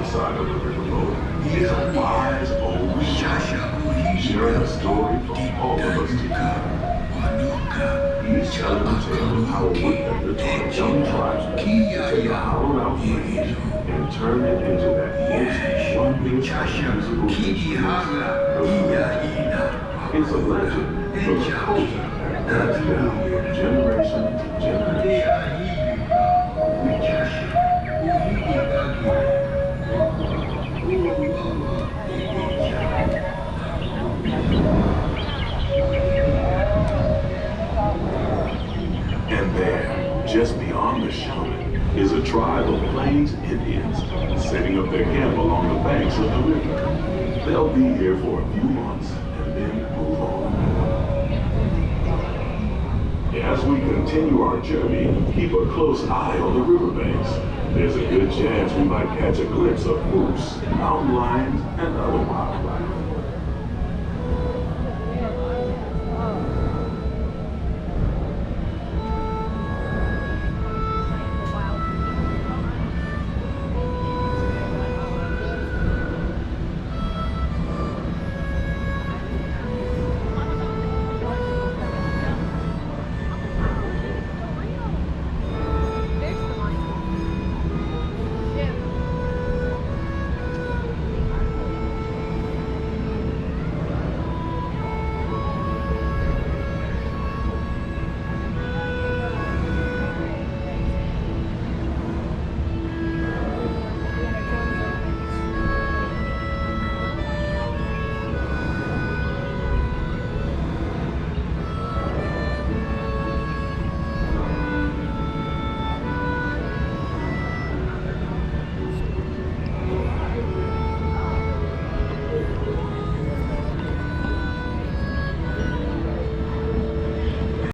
side of the riverboat is a wise old shaman sharing a story for all of us to hear. He's telling a tale of how a woodpecker taught a young tribesman to take a hollowed-out branch and turn it into that most wondrous musical instrument, the flute. It's a legend, but a culture that passed down from generation to generation. And there, just beyond the shaman, is a tribe of Plains Indians setting up their camp along the banks of the river. They'll be here for a few months and then move on. As we continue our journey, keep a close eye on the riverbanks. There's a good chance we might catch a glimpse of moose, mountain lions, and other wild